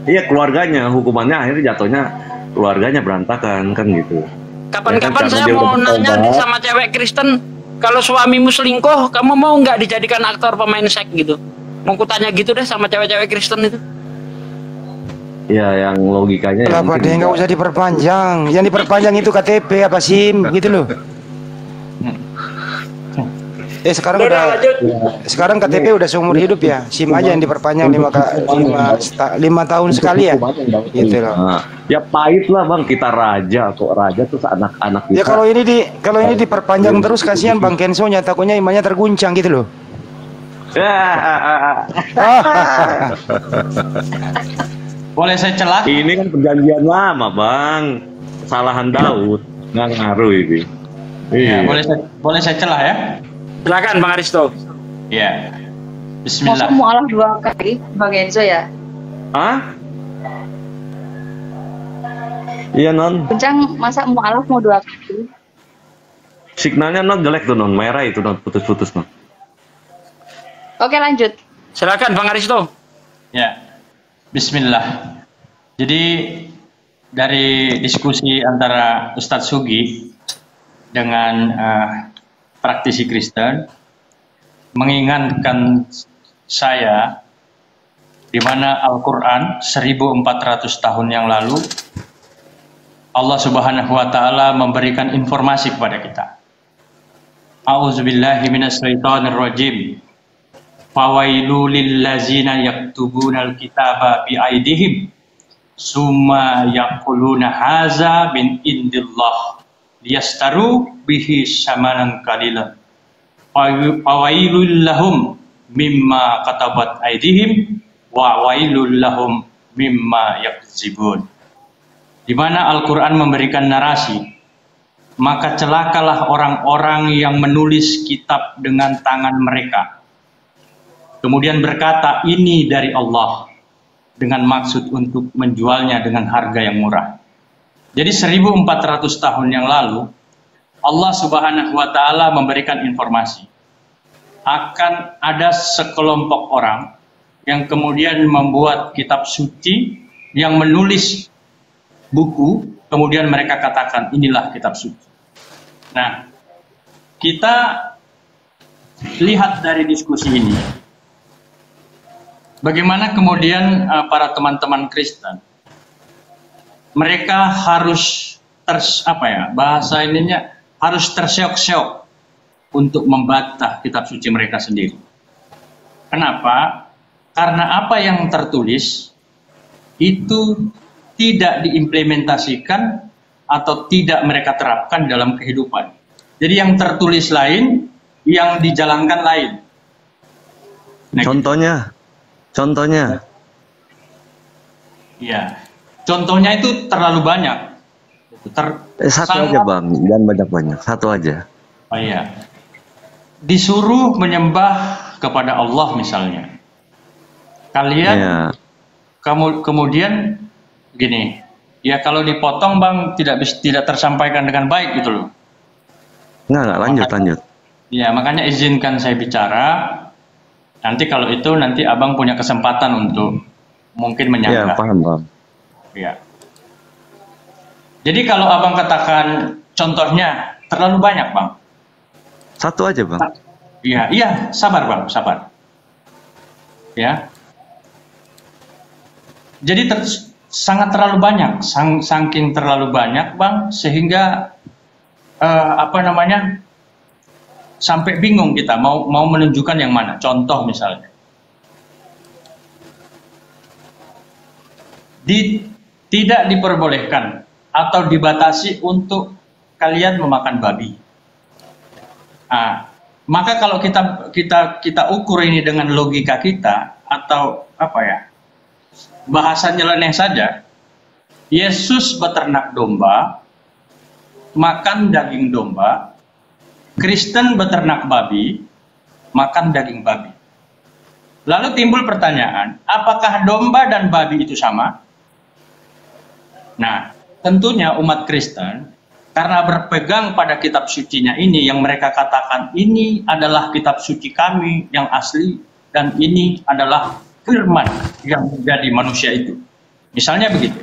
Iya, keluarganya, hukumannya akhirnya jatuhnya keluarganya berantakan kan gitu. Kapan-kapan Ya kan, saya dia mau nanya bertobat. nih sama cewek Kristen, kalau suamimu selingkuh, kamu mau nggak dijadikan aktor pemain seks gitu? Mau kutanya gitu deh sama cewek-cewek Kristen itu. Ya, yang logikanya ya Kenapa mungkin deh nggak juga. usah diperpanjang? Yang diperpanjang itu KTP apa SIM gitu loh. Sekarang sekarang KTP udah seumur hidup ya. SIM aja yang diperpanjang 5 tahun sekali ya. Gitu loh. Nah, ya pahit lah bang, kita raja kok, raja terus anak-anak kita. Ya kalau ini diperpanjang terus kasihan Bang Kenso-nya, takutnya imannya terguncang gitu loh. Boleh saya celah? Ini kan perjanjian lama bang, kesalahan Daud, nggak ngaruh ini. Iya, boleh saya celah ya? Silakan Bang Aristo. Iya. Masa Bismillah. mu'alaf 2 kali, Bang Enzo ya? Hah? Iya non, Kencang, masa mu'alaf mau 2 kali? signalnya non jelek tuh non, merah itu non, putus-putus non. Oke lanjut. Silakan Bang Aristo. Ya. Bismillah. Jadi dari diskusi antara Ustadz Sugi dengan praktisi Kristen mengingatkan saya di mana Al-Quran 1400 tahun yang lalu Allah Subhanahu wa taala memberikan informasi kepada kita. A'udzubillahi minasyaitonirrajim. Fawailu lillazina yaktubunal kitaba biaidihim summa yaquluna haza min indillah liyastaru bihi samanan qalilan. Fawailul lahum mimma katabat aidihim wa wailul lahum mimma yakzibun. Di mana Al-Qur'an memberikan narasi, maka celakalah orang-orang yang menulis kitab dengan tangan mereka, kemudian berkata ini dari Allah dengan maksud untuk menjualnya dengan harga yang murah. Jadi 1400 tahun yang lalu Allah Subhanahu wa taala memberikan informasi akan ada sekelompok orang yang kemudian membuat kitab suci, yang menulis buku, kemudian mereka katakan inilah kitab suci. Nah, kita lihat dari diskusi ini bagaimana kemudian para teman-teman Kristen mereka harus bahasa ininya harus terseok-seok untuk membantah kitab suci mereka sendiri. Kenapa? Karena apa yang tertulis itu tidak diimplementasikan atau tidak mereka terapkan dalam kehidupan. Jadi yang tertulis lain, yang dijalankan lain. Nah, Contohnya? Ya, contohnya itu terlalu banyak. Satu aja bang, jangan banyak-banyak, satu aja. Oh iya. Disuruh menyembah kepada Allah misalnya. Kalian kemudian gini, ya kalau dipotong bang tidak tersampaikan dengan baik gitu loh. Nggak lanjut. Ya makanya izinkan saya bicara. Nanti kalau itu nanti abang punya kesempatan untuk mungkin menyanggah. Ya paham bang. Ya. Jadi kalau abang katakan contohnya terlalu banyak bang. Satu aja bang. Iya sabar bang, sabar. Ya. Jadi sangat terlalu banyak, saking terlalu banyak bang, sehingga sampai bingung kita mau menunjukkan yang mana. Contoh misalnya, tidak diperbolehkan atau dibatasi untuk kalian memakan babi. Maka kalau kita ukur ini dengan logika kita atau bahasa nyeleneh saja, Yesus beternak domba, makan daging domba, Kristen beternak babi, makan daging babi. Lalu timbul pertanyaan, apakah domba dan babi itu sama? Nah, tentunya umat Kristen karena berpegang pada kitab sucinya ini yang mereka katakan ini adalah kitab suci kami yang asli dan ini adalah firman yang menjadi manusia itu. Misalnya begitu.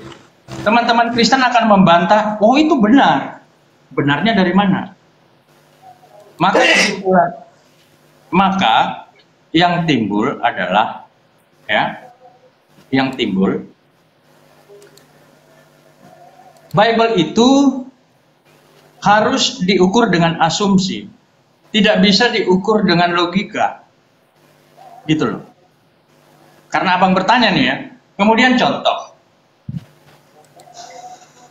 Teman-teman Kristen akan membantah, oh itu benar. Benarnya dari mana? Maka yang timbul adalah Bible itu harus diukur dengan asumsi, tidak bisa diukur dengan logika, gitu loh. Karena abang bertanya nih ya, kemudian contoh,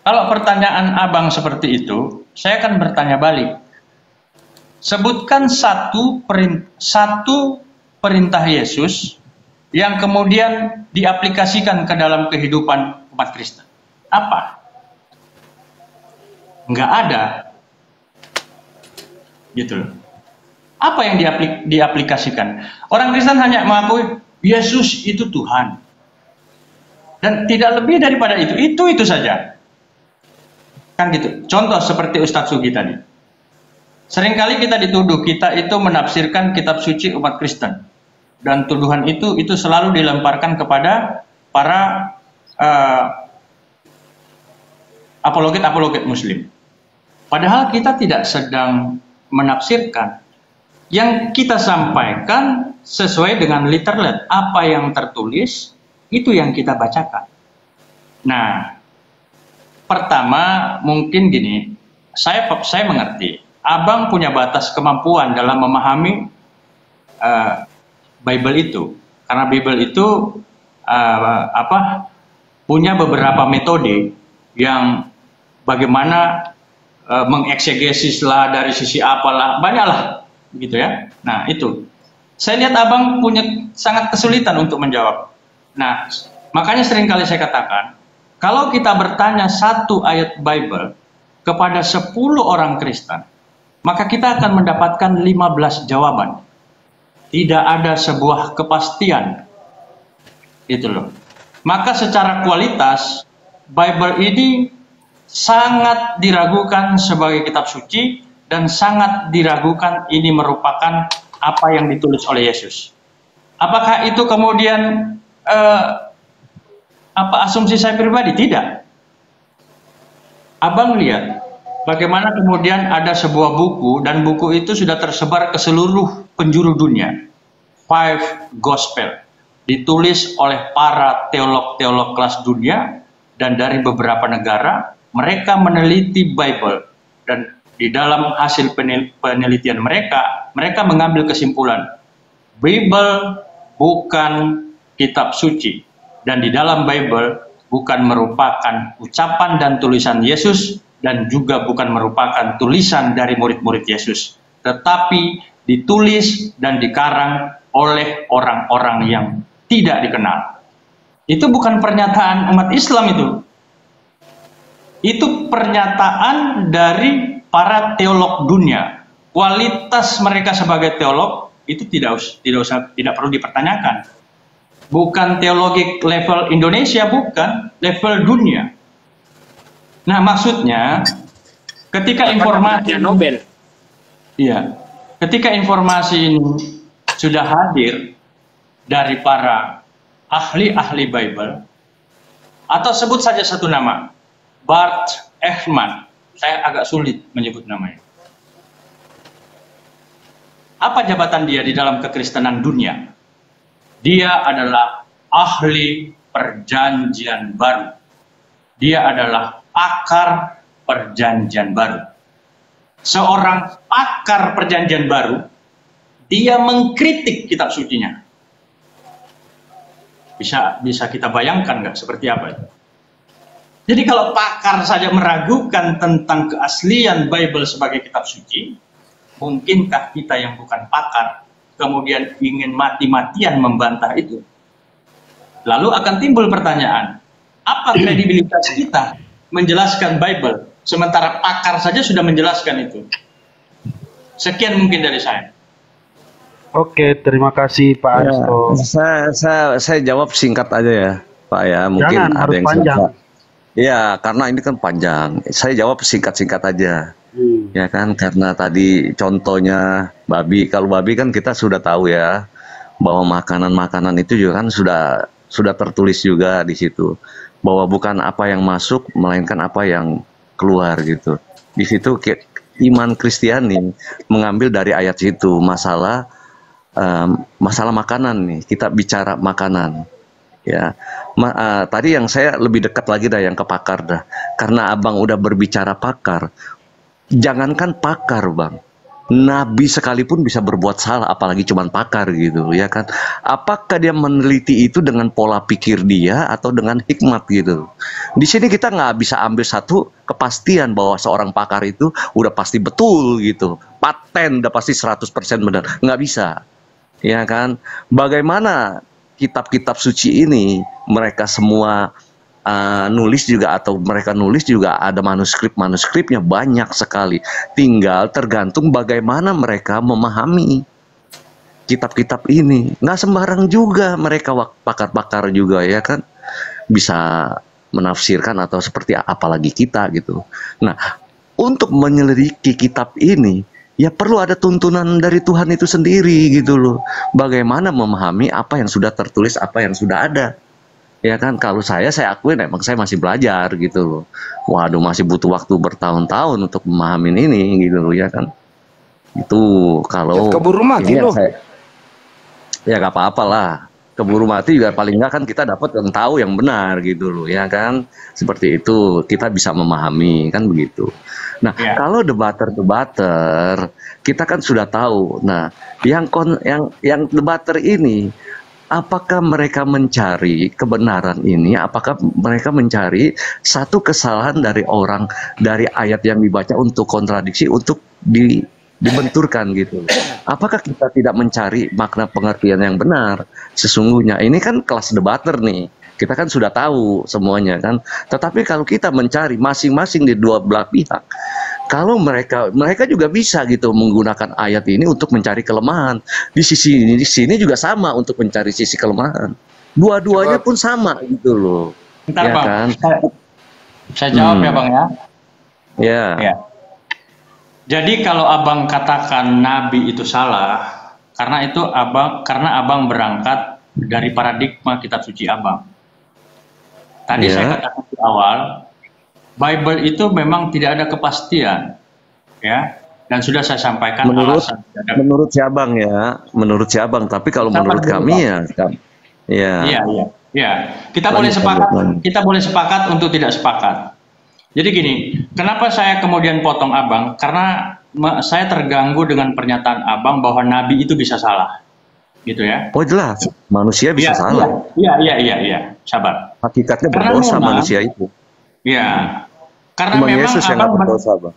kalau pertanyaan abang seperti itu, saya akan bertanya balik. Sebutkan satu perintah Yesus yang kemudian diaplikasikan ke dalam kehidupan umat Kristen. Apa? Nggak ada. Gitu loh. Apa yang diaplikasikan? Orang Kristen hanya mengakui Yesus itu Tuhan. Dan tidak lebih daripada itu. Itu saja. Kan gitu. Contoh seperti Ustadz Sugi tadi. Seringkali kita dituduh, kita itu menafsirkan kitab suci umat Kristen. Dan tuduhan itu selalu dilemparkan kepada para apologet Muslim. Padahal kita tidak sedang menafsirkan. Yang kita sampaikan sesuai dengan literal. Apa yang tertulis, itu yang kita bacakan. Nah, pertama mungkin gini, saya mengerti. Abang punya batas kemampuan dalam memahami Bible itu, karena Bible itu punya beberapa metode yang bagaimana mengeksegesis lah dari sisi apalah, banyaklah, gitu ya. Nah itu, saya lihat abang punya sangat kesulitan untuk menjawab. Nah makanya seringkali saya katakan, kalau kita bertanya satu ayat Bible kepada 10 orang Kristen, maka kita akan mendapatkan 15 jawaban. Tidak ada sebuah kepastian. Itu loh. Maka secara kualitas, Bible ini sangat diragukan sebagai kitab suci dan sangat diragukan ini merupakan apa yang ditulis oleh Yesus. Apakah itu kemudian asumsi saya pribadi? Tidak. Abang lihat bagaimana kemudian ada sebuah buku, dan buku itu sudah tersebar ke seluruh penjuru dunia. 5 Gospel. Ditulis oleh para teolog-teolog kelas dunia, dan dari beberapa negara, mereka meneliti Bible. Dan di dalam hasil penelitian mereka mengambil kesimpulan, Bible bukan kitab suci. Dan di dalam Bible bukan merupakan ucapan dan tulisan Yesus, dan juga bukan merupakan tulisan dari murid-murid Yesus, tetapi ditulis dan dikarang oleh orang-orang yang tidak dikenal. Itu bukan pernyataan umat Islam itu. Itu pernyataan dari para teolog dunia. Kualitas mereka sebagai teolog itu tidak perlu dipertanyakan. Bukan teologi level Indonesia, bukan level dunia. Nah, maksudnya ketika informasi Nobel, ketika informasi ini sudah hadir dari para ahli Bible, atau sebut saja satu nama, Bart Ehrman, saya agak sulit menyebut namanya. Apa jabatan dia di dalam kekristenan dunia? Dia adalah ahli perjanjian baru. Dia adalah pakar perjanjian baru. Seorang pakar perjanjian baru, dia mengkritik kitab sucinya. Bisa kita bayangkan nggak seperti apa itu? Jadi kalau pakar saja meragukan tentang keaslian Bible sebagai kitab suci, mungkinkah kita yang bukan pakar kemudian ingin mati-matian membantah itu? Lalu akan timbul pertanyaan, apa kredibilitas kita menjelaskan Bible, sementara pakar saja sudah menjelaskan itu? Sekian mungkin dari saya. Oke, terima kasih Pak Asto. Saya jawab singkat aja ya, Pak ya. Mungkin Jangan, ada harus yang panjang. Ya, karena ini kan panjang. Saya jawab singkat-singkat aja. Ya kan, karena tadi contohnya babi. Kalau babi kan kita sudah tahu ya, bahwa makanan-makanan itu juga kan sudah tertulis juga di situ. bahwa bukan apa yang masuk melainkan apa yang keluar gitu. Di situ iman Kristiani mengambil dari ayat itu masalah makanan nih. Kita bicara makanan. Ya, tadi yang saya lebih dekat lagi dah yang ke pakar dah. Karena abang udah berbicara pakar, jangankan pakar bang, nabi sekalipun bisa berbuat salah, apalagi cuman pakar gitu, ya kan? Apakah dia meneliti itu dengan pola pikir dia atau dengan hikmat gitu? Di sini kita nggak bisa ambil satu kepastian bahwa seorang pakar itu udah pasti betul gitu, paten udah pasti 100% benar, nggak bisa, ya kan? Bagaimana kitab-kitab suci ini mereka semua nulis juga atau mereka nulis juga ada manuskripnya banyak sekali, tinggal tergantung bagaimana mereka memahami kitab-kitab ini. Nggak sembarang juga mereka pakar-pakar juga, ya kan, bisa menafsirkan atau seperti apalagi kita gitu. Nah, untuk menyelidiki kitab ini ya perlu ada tuntunan dari Tuhan itu sendiri gitu loh. Bagaimana memahami apa yang sudah tertulis, apa yang sudah ada. Ya kan, kalau saya akuin emang saya masih belajar gitu loh. Waduh, masih butuh waktu bertahun-tahun untuk memahami ini gitu loh, ya kan. Itu kalau keburu mati loh. Ya gak apa-apa lah. Keburu mati juga paling nggak kan kita dapat yang tahu yang benar gitu loh, ya kan. Seperti itu kita bisa memahami kan begitu. Nah, kalau debater kita kan sudah tahu. Nah, yang debater ini apakah mereka mencari kebenaran ini? Apakah mereka mencari satu kesalahan dari orang dari ayat yang dibaca untuk kontradiksi untuk dibenturkan gitu? Apakah kita tidak mencari makna pengertian yang benar? Sesungguhnya ini kan kelas debater nih. Kita kan sudah tahu semuanya kan. Tetapi kalau kita mencari masing-masing di dua belah pihak, kalau mereka juga bisa gitu menggunakan ayat ini untuk mencari kelemahan. Di sini juga sama untuk mencari sisi kelemahan. Dua-duanya pun sama gitu loh. Bentar, ya Bang. Kan? Saya jawab ya, Bang ya. Ya. Jadi kalau Abang katakan Nabi itu salah, karena Abang berangkat dari paradigma kitab suci Abang. Tadi saya katakan di awal, Bible itu memang tidak ada kepastian, ya. Dan sudah saya sampaikan alasan. Menurut si Abang ya, menurut si Abang. Tapi kalau menurut kami Iya. Kita boleh sepakat untuk tidak sepakat. Jadi gini, kenapa saya kemudian potong Abang? Karena saya terganggu dengan pernyataan Abang bahwa Nabi itu bisa salah. Gitu ya. Oh jelas, manusia bisa salah. Iya. Sabar. Hakikatnya berdosa manusia itu. Iya. Karena memang Yesus yang berdosa, Bang.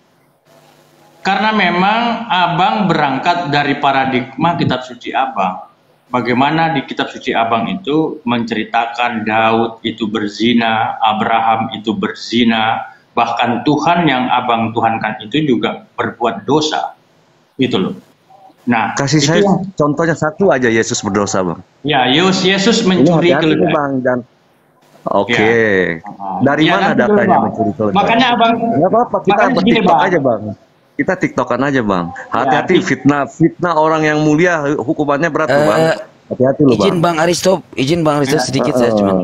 Karena memang Abang berangkat dari paradigma kitab suci Abang. Bagaimana di kitab suci Abang itu menceritakan Daud itu berzina, Abraham itu berzina, bahkan Tuhan yang Abang tuhankan itu juga berbuat dosa. Gitu loh. Nah, kasih saya contohnya satu aja Yesus berdosa, Bang. Ya, Yesus mencuri keledai. Bang, dan dari mana datanya mencuri keledai? Makanya Abang, nggak apa-apa, kita TikTok aja, Bang. Kita TikTokan aja, Bang. Hati-hati fitnah orang yang mulia hukumannya berat, Bang. Hati-hati loh, Bang. Izin Bang Aristo sedikit saya cuman.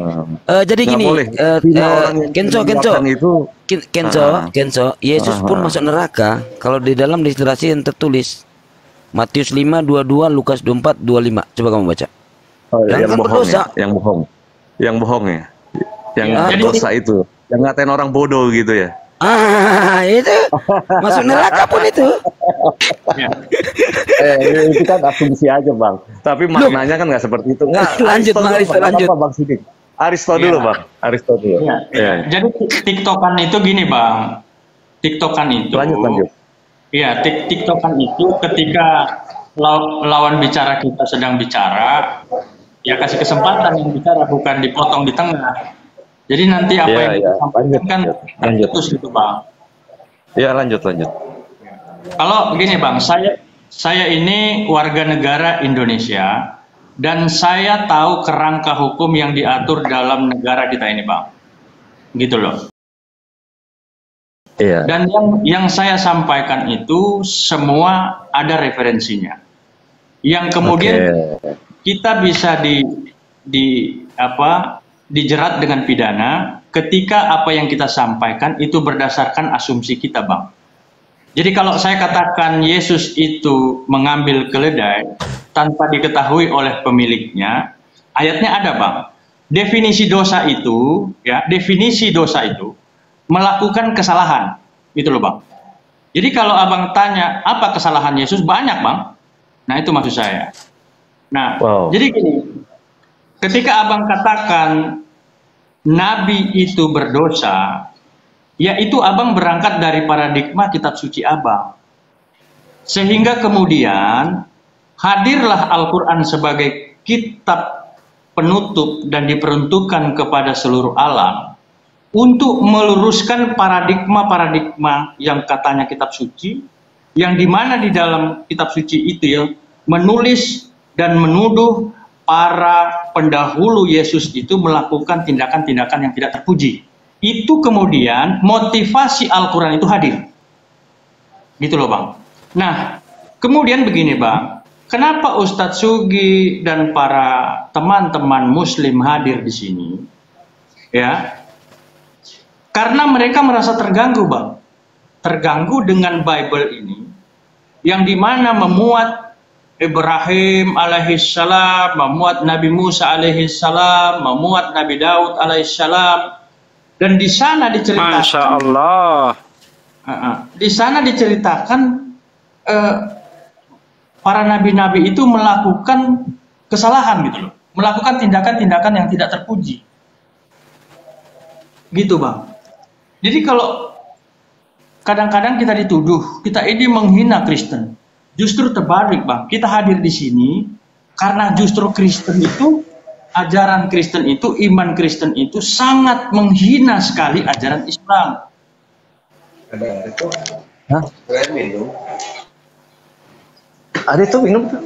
Jadi gini, Kenzo, Yesus pun masuk neraka kalau di dalam literasi yang tertulis Matius 5:22, Lukas 24:25. Coba kamu baca. Yang bohong ya? Yang bohong ya? Yang dosa itu. Yang ngatain orang bodoh gitu ya? Itu masuk neraka pun itu. Itu kan asumsi aja, Bang. Tapi maknanya kan nggak seperti itu. Lanjut, Bang Aristo, lanjut. Bang Sidik. Aristo dulu, Bang. Aristo dulu. Jadi TikTokan itu gini, Bang. TikTokan itu. Lanjut. Iya, TikTokan itu ketika lawan bicara kita sedang bicara, ya kasih kesempatan yang bicara, bukan dipotong di tengah. Jadi nanti apa yang disampaikan kan terputus gitu, Bang. Iya, lanjut. Kalau begini, Bang, saya ini warga negara Indonesia dan saya tahu kerangka hukum yang diatur dalam negara kita ini, Bang. Gitu loh. Iya. Dan yang saya sampaikan itu semua ada referensinya. Yang kemudian kita bisa dijerat dengan pidana ketika apa yang kita sampaikan itu berdasarkan asumsi kita, Bang. Jadi kalau saya katakan Yesus itu mengambil keledai tanpa diketahui oleh pemiliknya, ayatnya ada, Bang. Definisi dosa itu, ya, definisi dosa itu melakukan kesalahan, gitu loh, Bang. Jadi kalau Abang tanya apa kesalahan Yesus, banyak, Bang. Nah, itu maksud saya. Nah, jadi gini, ketika Abang katakan Nabi itu berdosa, yaitu Abang berangkat dari paradigma kitab suci Abang. Sehingga kemudian hadirlah Al-Quran sebagai kitab penutup dan diperuntukkan kepada seluruh alam untuk meluruskan paradigma-paradigma yang katanya kitab suci, yang dimana di dalam kitab suci itu ya menulis dan menuduh para pendahulu Yesus itu melakukan tindakan-tindakan yang tidak terpuji. Itu kemudian motivasi Al-Quran itu hadir. Gitu loh, Bang. Nah, kemudian begini, Bang. Kenapa Ustadz Sugi dan para teman-teman Muslim hadir di sini? Ya, karena mereka merasa terganggu, Bang. Terganggu dengan Bible ini, yang dimana memuat Ibrahim alaihissalam, memuat Nabi Musa alaihissalam, memuat Nabi Daud alaihissalam, dan di sana diceritakan. Masya Allah. Di sana diceritakan para nabi-nabi itu melakukan kesalahan, gitu loh, melakukan tindakan-tindakan yang tidak terpuji, gitu, Bang. Jadi kalau kadang-kadang kita dituduh kita ini menghina Kristen, justru terbalik, Bang. Kita hadir di sini karena justru Kristen itu, ajaran Kristen itu, iman Kristen itu sangat menghina sekali ajaran Islam. Hah? Ada itu minum tuh.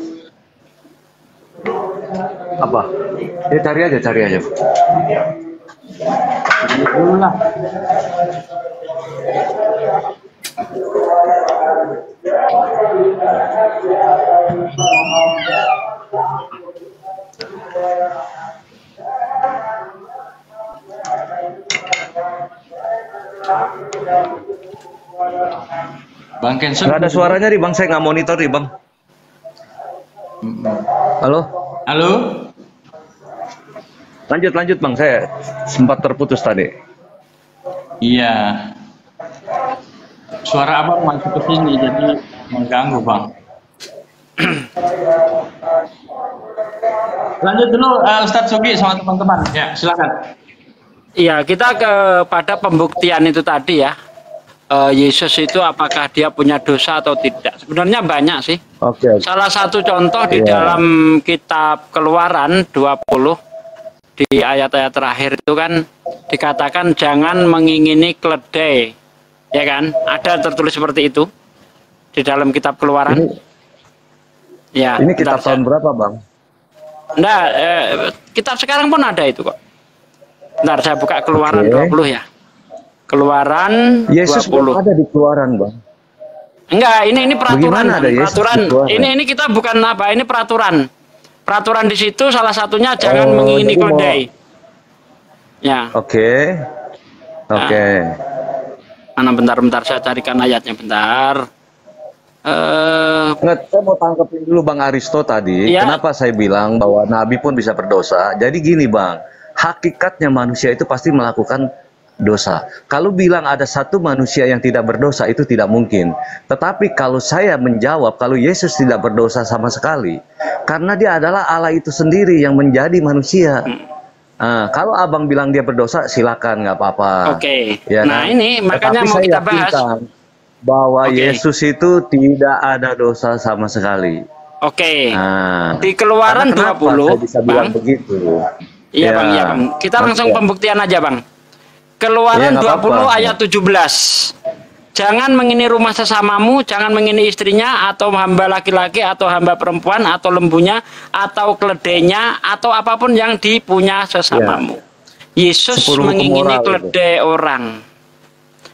Apa? Ya cari aja. Dulu lah. Bang Kenson, nggak ada suaranya nih, Bang. Saya nggak monitor nih, Bang. Halo? Halo? Lanjut, Bang. Saya sempat terputus tadi. Iya. Suara Abang masuk ke sini, jadi mengganggu, Bang. Lanjut dulu, Ustadz Sugi sama teman-teman. Ya, silakan. Iya, kita kepada pembuktian itu tadi ya. Yesus itu apakah dia punya dosa atau tidak? Sebenarnya banyak sih. Oke. Salah satu contoh di dalam kitab Keluaran 20 di ayat-ayat terakhir itu kan dikatakan jangan mengingini keledai, ya kan? Ada tertulis seperti itu di dalam kitab Keluaran. Ini kitab tahun berapa, Bang? Nah, kitab sekarang pun ada itu kok. Bentar, saya buka Keluaran 20 ya. Keluaran Yesus 20. ada di Keluaran, Bang. Enggak, ini peraturan. Bagaimana ada Peraturan. Ini kita bukan apa, ini peraturan. Peraturan di situ salah satunya jangan mengingini keledai. Ya. Oke. Mana bentar saya carikan ayatnya bentar. Saya mau tangkepin dulu Bang Aristo tadi. Ya. Kenapa saya bilang bahwa Nabi pun bisa berdosa? Jadi gini, Bang. Hakikatnya manusia itu pasti melakukan dosa. Kalau bilang ada satu manusia yang tidak berdosa, itu tidak mungkin. Tetapi kalau saya menjawab kalau Yesus tidak berdosa sama sekali, karena dia adalah Allah itu sendiri yang menjadi manusia. Kalau Abang bilang dia berdosa, silakan, nggak apa-apa. Oke. Ya, nah kan? ini makanya tetapi mau saya kita bahas bahwa Yesus itu tidak ada dosa sama sekali. Oke. Di Keluaran 20, saya bisa bilang begitu? Iya, Bang, iya, Bang. Kita langsung pembuktian aja, Bang. Keluaran 20 ayat 17. Jangan mengini rumah sesamamu, jangan mengini istrinya, atau hamba laki-laki, atau hamba perempuan, atau lembunya, atau keledainya, atau apapun yang dipunya sesamamu. Yesus mengingini keledai orang.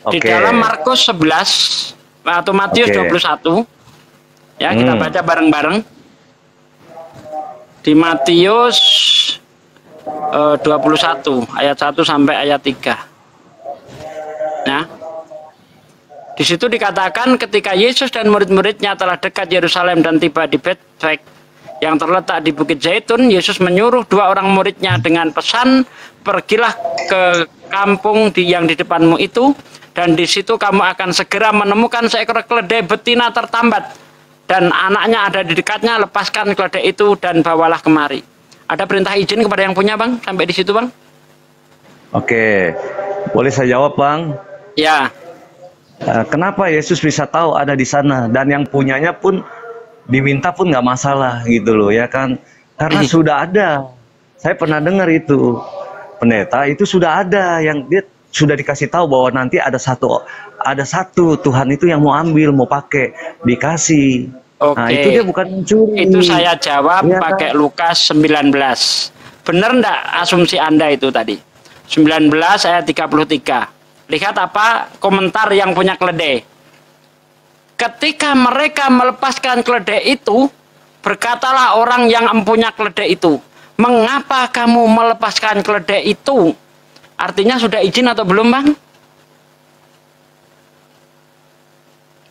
Di dalam Markus 11 atau Matius 21. Ya, kita baca bareng-bareng. Di Matius 21 ayat 1 sampai ayat 3. Ya. Di situ dikatakan ketika Yesus dan murid-muridnya telah dekat Yerusalem dan tiba di Betfage yang terletak di Bukit Zaitun, Yesus menyuruh 2 orang muridnya dengan pesan, pergilah ke kampung yang di depanmu itu, dan di situ kamu akan segera menemukan seekor keledai betina tertambat dan anaknya ada di dekatnya, lepaskan keledai itu dan bawalah kemari. Ada perintah izin kepada yang punya, Bang, sampai di situ, Bang? Oke, boleh saya jawab, Bang? Ya. Kenapa Yesus bisa tahu ada di sana dan yang punyanya pun diminta pun nggak masalah gitu loh ya kan? Karena sudah ada. Saya pernah dengar itu pendeta itu sudah ada yang dia sudah dikasih tahu bahwa nanti ada satu Tuhan itu yang mau ambil, mau pakai, dikasih. Oke. Nah, itu dia bukan mencuri. Itu saya jawab ya, pakai kan? Lukas 19. Benar enggak asumsi Anda itu tadi? 19 ayat 33. Lihat apa komentar yang punya keledai. Ketika mereka melepaskan keledai itu, berkatalah orang yang empunya keledai itu, mengapa kamu melepaskan keledai itu? Artinya sudah izin atau belum, Bang?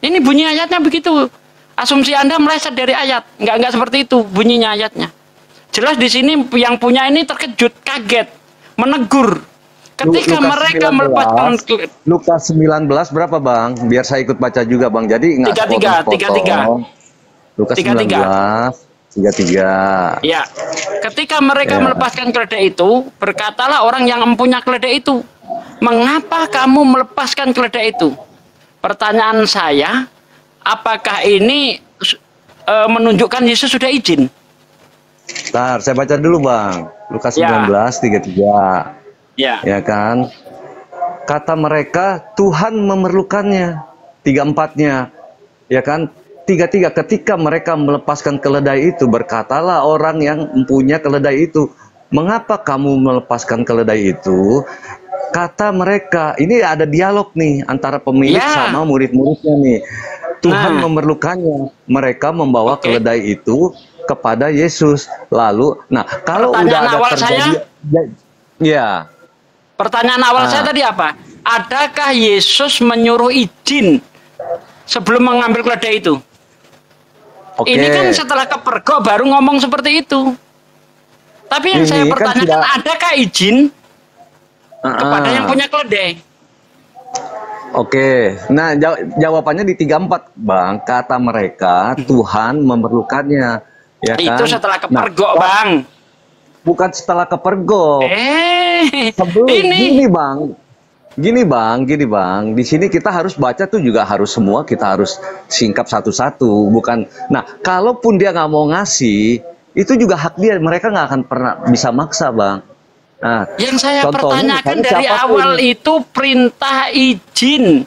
Ini bunyi ayatnya begitu. Asumsi Anda meleset dari ayat. Enggak seperti itu bunyinya ayatnya. Jelas di sini yang punya ini terkejut, kaget, menegur. Ketika Lukas mereka 19, melepaskan Lukas 19 berapa, Bang? Biar saya ikut baca juga, Bang. Jadi nggak 33. Lukas 19 33. Ya. Ketika mereka melepaskan keledai itu, berkatalah orang yang empunya keledai itu, mengapa kamu melepaskan keledai itu? Pertanyaan saya, apakah ini menunjukkan Yesus sudah izin? Bentar, saya baca dulu, Bang. Lukas 19 33. Ya kan? Kata mereka, Tuhan memerlukannya. 34-nya. Ya kan? 33, ketika mereka melepaskan keledai itu, berkatalah orang yang mempunyai keledai itu, mengapa kamu melepaskan keledai itu? Kata mereka, ini ada dialog nih antara pemilik sama murid-muridnya nih. Tuhan memerlukannya. Mereka membawa keledai itu kepada Yesus. Lalu, nah kalau udah ada terjadi, pertanyaan awal saya tadi apa? Adakah Yesus menyuruh izin sebelum mengambil keledai itu? Ini kan setelah kepergok baru ngomong seperti itu. Tapi yang saya pertanyakan, adakah izin kepada yang punya keledai? Nah jawabannya di 34, Bang. Kata mereka, Tuhan memerlukannya. Ya kan? Itu setelah kepergok, Bang. Bukan setelah kepergok. Sebelum gini bang, di sini kita harus baca tuh juga harus semua kita harus singkap satu-satu, bukan. Nah, kalaupun dia nggak mau ngasih, itu juga hak dia. Mereka nggak akan pernah bisa maksa, Bang. Nah, yang saya pertanyakan dari awal itu perintah izin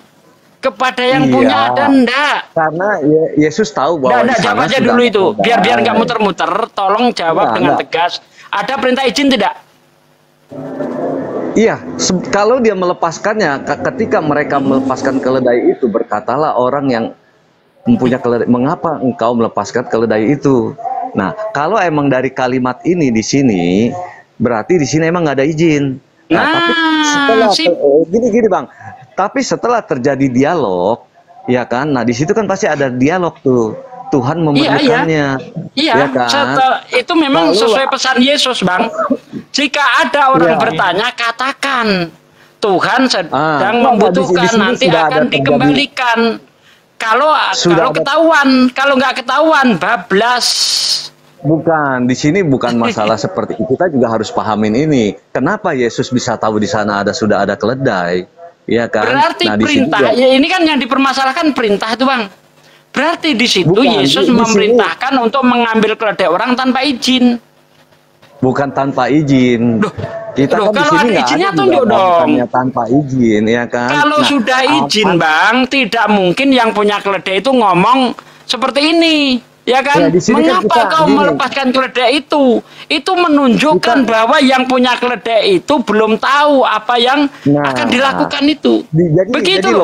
kepada yang punya ada enggak? Karena Yesus tahu bahwa jawab aja dulu itu, biar nggak muter-muter. Tolong jawab dengan tegas. Ada perintah izin tidak? Iya, kalau dia melepaskannya, ketika mereka melepaskan keledai itu, berkatalah orang yang mempunyai keledai, mengapa engkau melepaskan keledai itu? Nah, kalau emang dari kalimat ini di sini, berarti di sini emang nggak ada izin. Nah, tapi setelah gini Bang, tapi setelah terjadi dialog, ya kan? Nah, di situ kan pasti ada dialog tuh. Tuhan memerlukannya. Iya, ya kan? Itu memang sesuai pesan Yesus, Bang. Jika ada orang bertanya, katakan Tuhan sedang membutuhkan, nanti akan dikembalikan. Kalau ketahuan, kalau nggak ketahuan, bablas. Bukan, di sini bukan masalah seperti itu. Kita juga harus pahamin ini. Kenapa Yesus bisa tahu di sana sudah ada keledai? Ya kan? Berarti perintah. Ya, ini kan yang dipermasalahkan perintah itu, Bang. Berarti di situ Yesus memerintahkan untuk mengambil keledai orang tanpa izin. Bukan tanpa izin. Kita kan kalau ada izinnya tunjuk dong. Tanpa izin, ya kan? Kalau sudah izin, Bang, tidak mungkin yang punya keledai itu ngomong seperti ini, ya kan? Mengapa kau melepaskan keledai itu? Itu menunjukkan bahwa yang punya keledai itu belum tahu apa yang akan dilakukan itu. Begitu.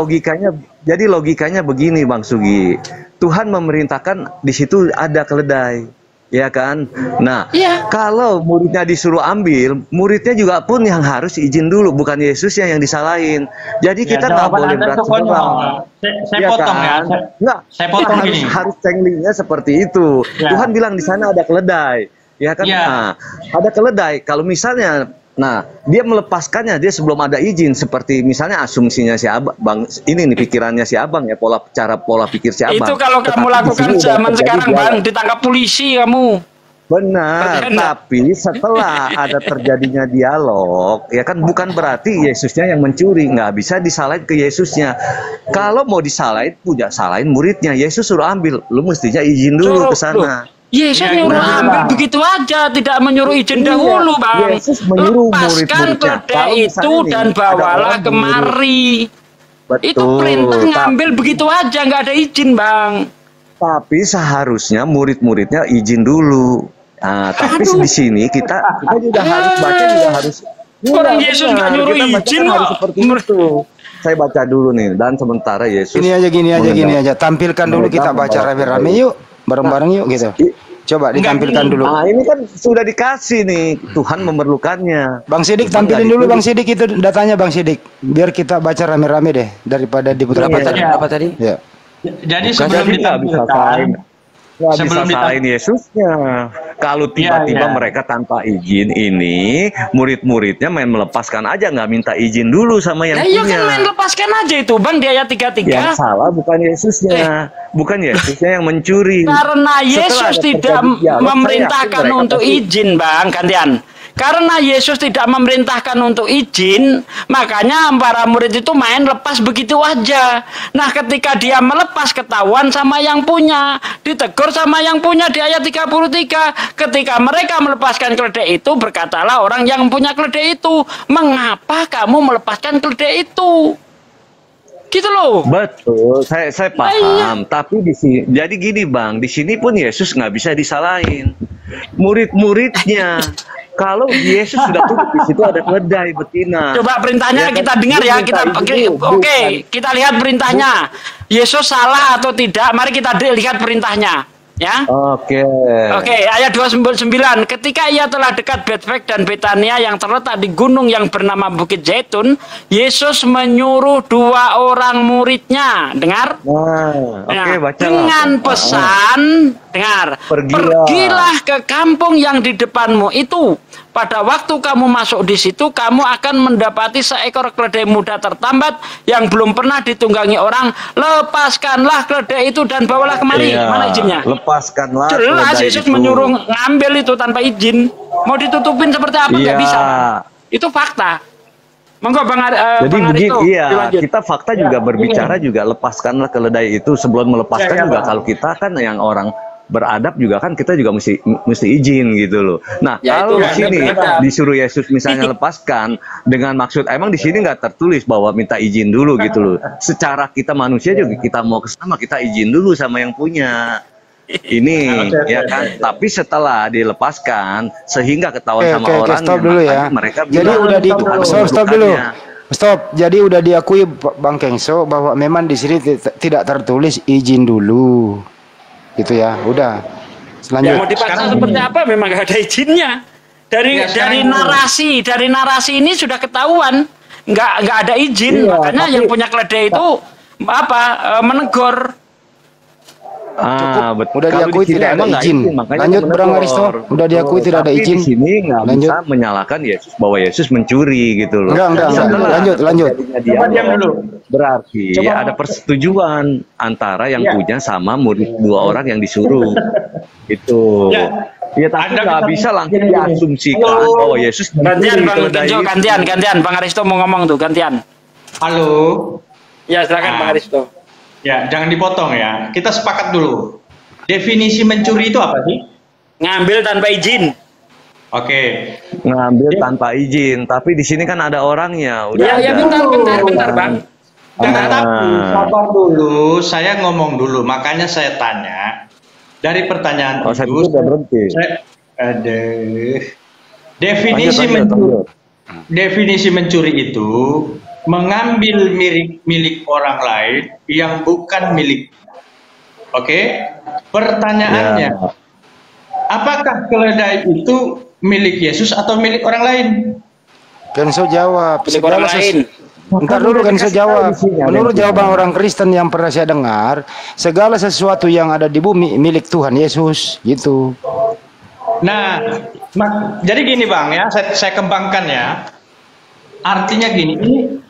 Jadi logikanya begini, Bang Sugi. Tuhan memerintahkan di situ ada keledai. Ya kan? Nah, Iya. kalau muridnya disuruh ambil, muridnya juga pun yang harus izin dulu, bukan Yesusnya yang disalahin. Jadi Ya, kita nggak jawaban boleh Anda berat itu konyol. sebelah. Saya Ya potong ya. kan? Nggak, Saya potong harus, gini. harus cenglingnya seperti itu. Ya. Tuhan bilang di sana ada keledai. Ya kan? Ya. Nah, ada keledai. Kalau misalnya, nah dia melepaskannya, dia sebelum ada izin, seperti misalnya asumsinya si abang, ini nih pikirannya si abang ya, pola pikir si abang. Itu kalau kamu Tetapi di lakukan sini udah zaman terjadi sekarang, dialog. Bang, ditangkap polisi kamu. Benar, Bagaimana? tapi setelah ada terjadinya dialog, ya kan bukan berarti Yesusnya yang mencuri, nggak bisa disalahin ke Yesusnya. Kalau mau disalahin, punya salahin muridnya. Yesus suruh ambil, lu mestinya izin dulu ke sana. Yesus Ya, nyuruh nah. ambil begitu aja, tidak menyuruh izin Iya, dahulu, Bang. Yesus menyuruh Lepaskan murid-muridnya. keledai Kalau itu misalnya nih, dan ada bawalah orang kemari. Betul. Itu perintah ngambil begitu aja, nggak ada izin, Bang. Tapi seharusnya murid-muridnya izin dulu. Nah, tapi di sini kita juga harus baca, juga harus. Orang Iya, Yesus benar. nggak nyuruh Kita baca izin kan harus kok. seperti itu. Saya baca dulu nih, dan sementara Yesus. Gini aja. Tampilkan dulu, kita baca rame-rame yuk, bareng-bareng yuk gitu. Coba ditampilkan dulu. Nah, ini kan sudah dikasih nih, Tuhan memerlukannya. Bang Sidik, tampilin dulu Bang Sidik itu datanya Bang Sidik. Biar kita baca rame-rame deh daripada diputar. Berapa tadi? Ya. Berapa tadi? Ya. Jadi sebelum Jadi nggak bisa ditampilkan, Sebelum salahin Yesusnya. Kalau tiba-tiba Iya, iya. mereka tanpa izin ini, murid-muridnya main melepaskan aja, nggak minta izin dulu sama yang Nah, iya punya. kan main lepaskan aja itu, Bang, di ayat 33. Yang salah bukan Yesusnya, bukan Yesusnya yang mencuri. Karena Yesus Setelah ada tidak terjadi dialog, saya memerintahkan yakin mereka untuk pasti- izin, Bang, gantian. Karena Yesus tidak memerintahkan untuk izin, makanya para murid itu main lepas begitu aja. Nah, ketika dia melepas, ketahuan sama yang punya, ditegur sama yang punya di ayat 33. Ketika mereka melepaskan keledai itu, berkatalah orang yang punya keledai itu, "Mengapa kamu melepaskan keledai itu?" Gitu loh. Betul, saya Iya. paham. Tapi di sini, jadi gini Bang, di sini pun Yesus nggak bisa disalahin. Murid-muridnya, kalau Yesus sudah tutup di situ ada keledai betina. Coba perintahnya Ya kan? kita dengar Dia ya, minta kita izin oke, dulu, oke, bukan. kita lihat perintahnya. Yesus salah atau tidak? Mari kita lihat perintahnya, ya. Oke. Oke, ayat 29. Ketika ia telah dekat Betfage dan Betania yang terletak di gunung yang bernama Bukit Zaitun, Yesus menyuruh 2 orang muridnya. Dengar? Nah, oke, Nah, baca dengan pesan, dengar, pergilah ke kampung yang di depanmu itu. Pada waktu kamu masuk di situ, kamu akan mendapati seekor keledai muda tertambat yang belum pernah ditunggangi orang. Lepaskanlah keledai itu dan bawalah kemari. Iya, Mana izinnya? lepaskanlah Jelas keledai Yesus itu. menyuruh ngambil itu tanpa izin. Mau ditutupin seperti apa nggak Iya. bisa. Itu fakta. Monggo Bang Jadi Bang begini, Aristo, iya, dilanjut. kita fakta juga berbicara juga lepaskanlah keledai itu. Sebelum melepaskan Ya, ya, juga Bang. kalau kita kan yang orang beradab juga kan kita juga mesti izin gitu loh. Nah, Ya, kalau itu di sini beradab. disuruh Yesus misalnya lepaskan dengan maksud emang di sini nggak tertulis bahwa minta izin dulu gitu loh. Secara kita manusia juga kita mau ke sana kita izin dulu sama yang punya. Ini ya kan, tapi setelah dilepaskan sehingga ketahuan sama orang stop dulu ya. mereka Jadi bilang, udah di Tuhan stop dulu. memerlukannya. Stop. Jadi udah diakui Bang Kengso bahwa memang di sini tidak tertulis izin dulu. Gitu ya. Udah. Ya mau Selanjut. dipaksa seperti apa memang gak ada izinnya. Dari Ya, sekarang dari narasi ini sudah ketahuan nggak ada izin, Iya, makanya tapi- yang punya keledai itu menegur. Betul. Udah Kalau diakui di sini tidak ada emang nggak izin. makanya Lanjut, menegur. Bang Aristo. Udah diakui tidak ada Tapi izin. Di sini nggak Lanjut. bisa menyalahkan Yesus bahwa Yesus mencuri gitu loh. Enggak. Setelah Lanjut. terjadinya Coba dialog, diam dulu. Berarti Coba. ada persetujuan antara yang Ya. punya sama murid 2 orang yang disuruh. Itu. Ya. Ya, tapi Anda nggak bisa- bisa langsung gini. diasumsikan Halo. bahwa Yesus Gantian mencuri Bang keledai Kenjo, itu. gantian Bang Aristo mau ngomong tuh, gantian. Halo. Ya silakan Bang Aristo. Ya, jangan dipotong ya. Kita sepakat dulu. Definisi mencuri itu apa sih? Ngambil tanpa izin. Oke. Ngambil tanpa izin, tapi di sini kan ada orangnya. Udah Ya ada. bentar Bang. Tapi sabar dulu, saya ngomong dulu. Makanya saya tanya. Dari pertanyaan Oh, saya itu, pikir udah berhenti. Definisi Lanjut, mencuri. lanjut. Definisi mencuri itu mengambil milik orang lain yang bukan milik. Oke? Pertanyaannya, Ya. apakah keledai itu milik Yesus atau milik orang lain? Kenzo jawab. Milik orang lain. Ntar dulu kan saya jawab. Menurut jawaban orang Kristen yang pernah saya dengar, segala sesuatu yang ada di bumi milik Tuhan Yesus, gitu. Nah, jadi gini Bang ya, saya kembangkan ya. Artinya gini,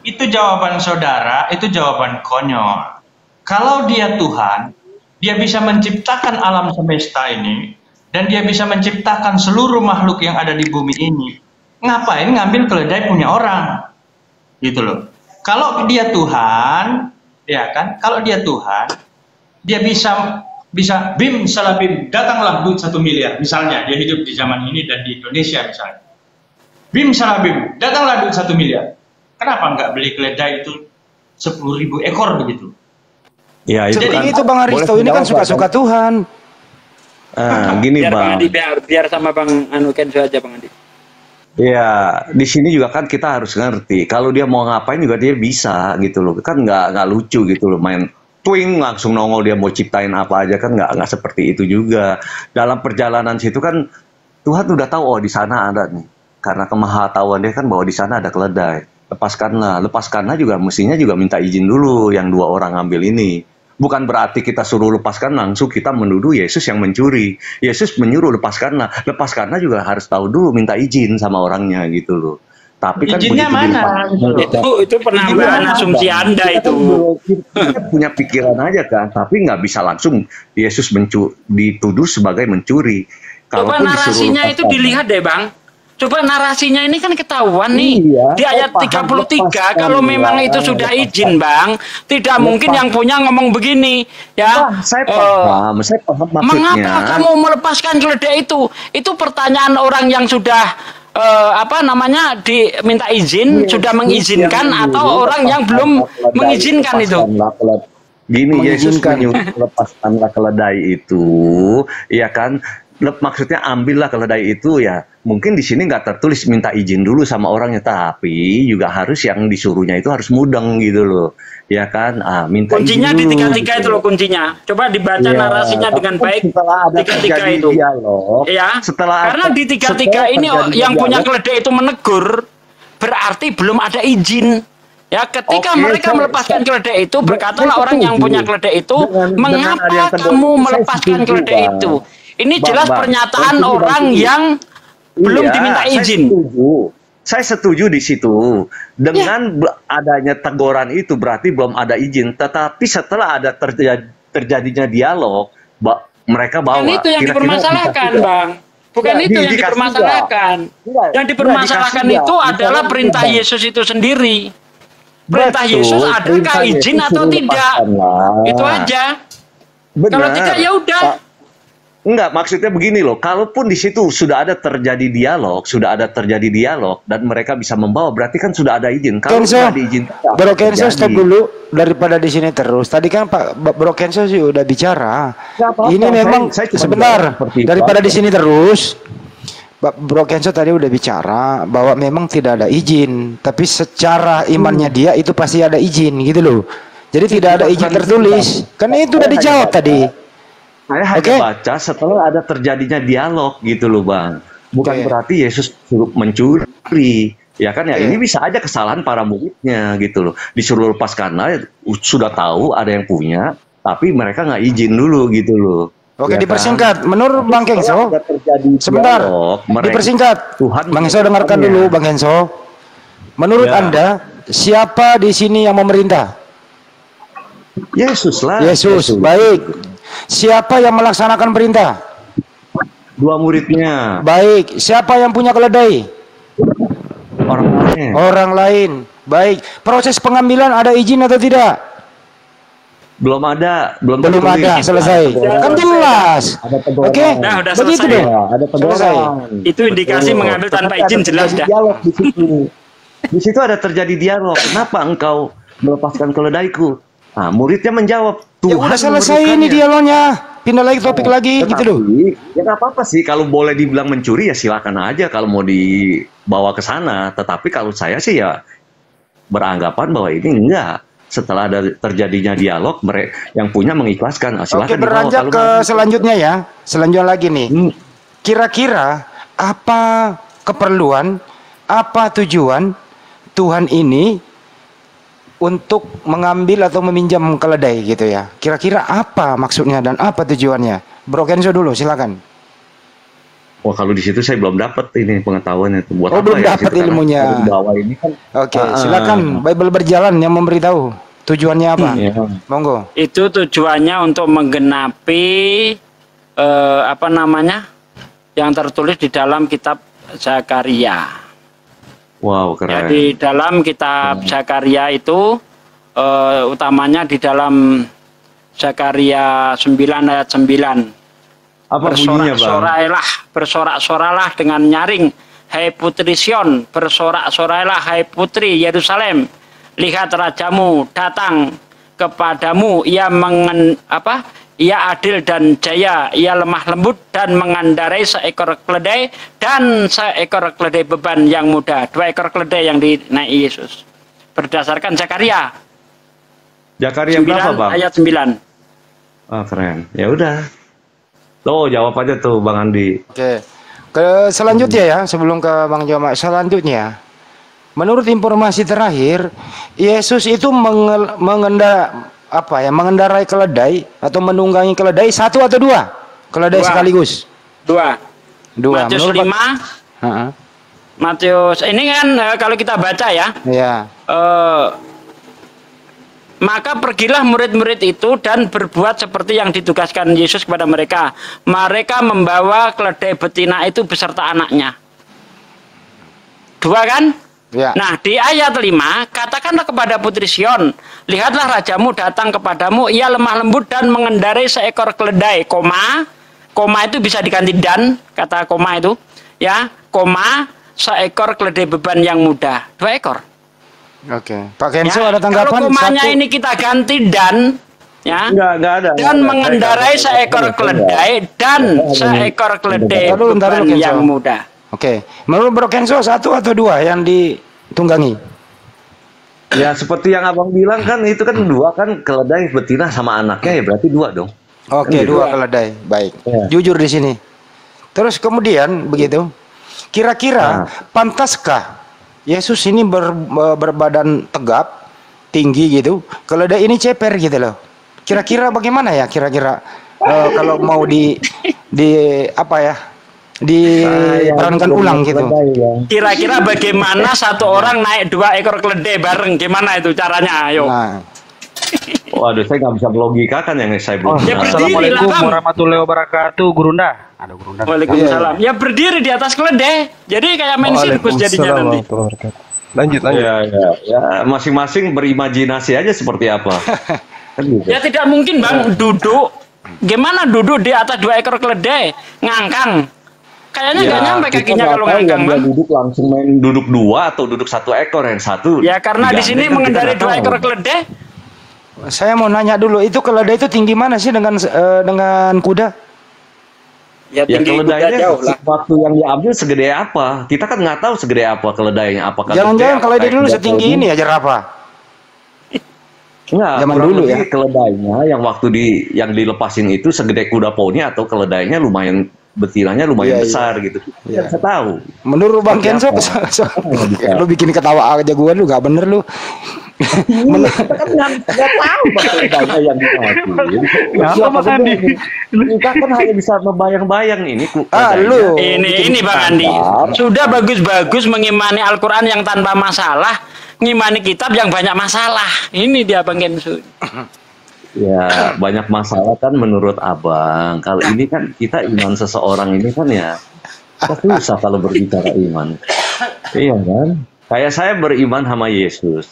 itu jawaban saudara, itu jawaban konyol. Kalau dia Tuhan, dia bisa menciptakan alam semesta ini, dan dia bisa menciptakan seluruh makhluk yang ada di bumi ini. Ngapain ngambil keledai punya orang? Gitu loh. Kalau dia Tuhan, ya kan? Kalau dia Tuhan, dia bisa bim salah bim, datanglah duit 1 miliar. Misalnya dia hidup di zaman ini dan di Indonesia misalnya. Bim salah bim, datanglah duit 1 miliar. Kenapa nggak beli keledai itu 10.000 ekor begitu? Ya, itu Jadi kan, itu Bang Aristo ini kan suka-suka Tuhan. Gini Biar Bang Bang. Andi, biar sama Bang Kenzo aja Bang Andi. Ya, di sini juga kan kita harus ngerti. Kalau dia mau ngapain juga dia bisa gitu loh. Kan nggak lucu gitu loh main twing langsung nongol dia mau ciptain apa aja kan nggak seperti itu juga. Dalam perjalanan situ kan Tuhan udah tahu oh di sana ada nih. Karena kemahatauan dia kan bahwa di sana ada keledai. Lepaskanlah juga mestinya juga minta izin dulu yang 2 orang ngambil ini. Bukan berarti kita suruh lepaskan langsung kita menuduh Yesus yang mencuri. Yesus menyuruh lepaskanlah juga harus tahu dulu minta izin sama orangnya gitu loh. Tapi kan izinnya mana? Itu penambahan asumsi Anda itu. Kita punya pikiran aja kan, tapi nggak bisa langsung Yesus dituduh sebagai mencuri. Coba narasinya itu dilihat deh Bang. Coba narasinya ini kan ketahuan nih. Iya, di ayat 33 kalau memang itu sudah izin Bang, tidak mungkin yang punya ngomong begini ya. Saya paham maksudnya. Mengapa kamu melepaskan keledai itu? Itu pertanyaan orang yang sudah diminta izin, sudah mengizinkan atau orang yang belum mengizinkan itu. Gini, Yesus menyuruh lepaskanlah keledai itu, ya kan? Maksudnya ambillah keledai itu ya. Mungkin di sini nggak tertulis minta izin dulu sama orangnya, tapi juga harus yang disuruhnya itu harus mudeng gitu loh, ya kan? Minta kuncinya izin di dulu, 33 itu loh kuncinya. Coba dibaca ya, narasinya dengan baik. 33 itu. Dialog, ya. Karena di 33 ini yang punya keledai itu menegur, berarti belum ada izin. Ya, ketika mereka melepaskan keledai itu, berkatalah orang yang punya keledai itu, mengapa kamu melepaskan keledai itu? Ini jelas pernyataan orang yang belum diminta izin. Saya setuju di situ. Dengan adanya teguran itu berarti belum ada izin. Tetapi setelah ada terjadinya dialog, mereka bawa. Dan itu yang dipermasalahkan, Bang. Bukan itu yang dipermasalahkan. Yang dipermasalahkan itu adalah perintah Yesus itu sendiri. Perintah Yesus adakah izin atau tidak? Itu aja. Kalau tidak ya udah. Enggak, maksudnya begini loh, kalaupun di situ sudah ada terjadi dialog, dan mereka bisa membawa, berarti kan sudah ada izin. Kalau sudah diizinkan, Bro Kenzo stop dulu daripada di sini terus. Tadi kan Pak Bro Kenzo sih udah bicara. Ini memang sebentar daripada di sini terus. Bro Kenzo tadi udah bicara bahwa memang tidak ada izin, tapi secara imannya dia itu pasti ada izin gitu loh. Jadi tidak ada izin tertulis. Karena itu udah dijawab tadi. Saya hanya baca setelah ada terjadinya dialog gitu loh Bang. Bukan berarti Yesus suruh mencuri. Ya kan ya, ini bisa aja kesalahan para muridnya gitu loh. Disuruh lepas karena sudah tahu ada yang punya, tapi mereka nggak izin dulu gitu loh. Oke, ya dipersingkat. Kan? Menurut Bang Kenzo, sebentar, dipersingkat. Tuhan Bang Kenzo dengarkan dulu Bang Kenzo. Menurut Anda, siapa di sini yang memerintah? Yesus lah. Yesus. Baik. Siapa yang melaksanakan perintah? 2 muridnya. Baik. Siapa yang punya keledai? Orang lain. Orang lain. Baik. Proses pengambilan ada izin atau tidak? Belum ada. Belum ada. Selesai. Kan jelas. Oke. Nah, udah begitu selesai. deh. Ada selesai. Itu indikasi mengambil tanpa izin jelas dah. Dialog di situ. Di situ ada terjadi dialog. Kenapa engkau melepaskan keledaiku? Nah, muridnya menjawab, Tuhan udah selesai ini dialognya. Pindah lagi topik lagi gitu loh. Ya nggak apa-apa sih, kalau boleh dibilang mencuri ya silakan aja kalau mau dibawa ke sana. Tetapi kalau saya sih ya beranggapan bahwa ini enggak. Setelah ada terjadinya dialog, mereka yang punya mengikhlaskan. Silakan. Oke, beranjak ke selanjutnya ya. Selanjutnya lagi nih. kira-kira apa keperluan, apa tujuan Tuhan ini untuk mengambil atau meminjam keledai gitu ya? Kira-kira apa maksudnya dan apa tujuannya? Bro Kenzo dulu, silakan. Wah, kalau di situ saya belum dapat ini pengetahuannya itu. Buat Oh, apa belum ya dapat di situ, ilmunya. karena di bawah ini kan. Oke, silakan Bible berjalan yang memberitahu tujuannya apa. Monggo. Itu tujuannya untuk menggenapi apa namanya? Yang tertulis di dalam kitab Zakaria. Wow, keren. Ya, di dalam kitab Zakaria itu utamanya di dalam Zakaria 9 ayat 9. Apa bunyinya, Bang? Bersorak-soralah dengan nyaring, hai putri Sion, bersorak-sorailah hai putri Yerusalem. Lihat rajamu datang kepadamu, ia adil dan jaya, ia lemah lembut dan mengendarai seekor keledai dan seekor keledai beban yang muda. 2 ekor keledai yang dinaiki Yesus. Berdasarkan Zakaria. Zakaria berapa, Bang? Ayat 9. Ah, keren. Ya udah. Tuh, jawab aja tuh Bang Andi. Oke. Selanjutnya ya, sebelum ke Bang Joma, selanjutnya menurut informasi terakhir, Yesus itu mengendarai keledai atau menunggangi keledai 1 atau 2? Keledai 2. sekaligus. 2. Matius 5. Matius ini kan kalau kita baca ya. Iya. Maka pergilah murid-murid itu dan berbuat seperti yang ditugaskan Yesus kepada mereka. Mereka membawa keledai betina itu beserta anaknya. 2 kan? Ya. Nah, di ayat 5, katakanlah kepada putri Sion, lihatlah rajamu datang kepadamu, ia lemah lembut dan mengendarai seekor keledai, koma itu bisa diganti dan, kata koma itu, ya, seekor keledai beban yang muda, 2 ekor. Oke. Pak Kenzo ada tanggapan? Kalau komanya ini kita ganti dan, ya, enggak ada. dan mengendarai seekor keledai dan seekor keledai beban yang muda. Oke, menurut Bro Kenzo 1 atau 2 yang ditunggangi? Ya seperti yang abang bilang kan itu kan 2 kan keledai betina sama anaknya ya berarti 2 dong. Oke, 2 keledai, baik. Ya. Jujur di sini. Terus kemudian begitu, kira-kira pantaskah Yesus ini berbadan tegap, tinggi gitu, keledai ini ceper gitu loh. Kira-kira bagaimana ya? Kira-kira kalau mau diperankan ulang gitu. Kira-kira bagaimana satu orang naik 2 ekor keledai bareng? Gimana itu caranya? Ayo. Nah. Waduh, saya nggak bisa melogikakan yang saya belum. Ya, Assalamualaikum warahmatullahi wabarakatuh, Gurunda. Ada Gurunda. Waalaikumsalam. Ya berdiri di atas keledai. Jadi kayak main sirkus jadinya nanti. Lanjut. Ya, masing-masing berimajinasi aja seperti apa. Kan gitu. Ya tidak mungkin Bang duduk. Gimana duduk di atas 2 ekor keledai ngangkang? Kayaknya nggak nyampe kakinya kalau ngangkang, Bang. Duduk langsung main duduk 2 atau duduk 1 ekor yang 1. Ya karena di sini mengendarai 2 ekor keledai. Saya mau nanya dulu, itu keledai itu tinggi mana sih dengan kuda? Ya tinggi keledainya jauh lah. waktu yang diambil segede apa? Kita kan nggak tahu segede apa keledainya. Apakah jangan-jangan keledai dulu setinggi ini ya jerapah? Enggak, zaman dulu ya. Keledainya yang waktu yang dilepasin itu segede kuda poni atau keledainya lumayan betinanya lumayan besar gitu. Kita bisa tahu. Menurut Bang Kenzo, lu bikin ketawa aja gua, lu nggak bener lu. Kita kan nggak tahu keledainya yang dimatiin. Kita kan hanya bisa membayang-bayang ini. Lu. Ini Bang Andi. Sudah bagus-bagus mengimani Al-Quran yang tanpa masalah, ngimani kitab yang banyak masalah. Ini dia Bang Kenzo. Ya banyak masalah kan menurut abang. Kalau ini kan kita iman seseorang ini kan ya susah kalau berbicara iman. Iya kan? Kayak saya beriman sama Yesus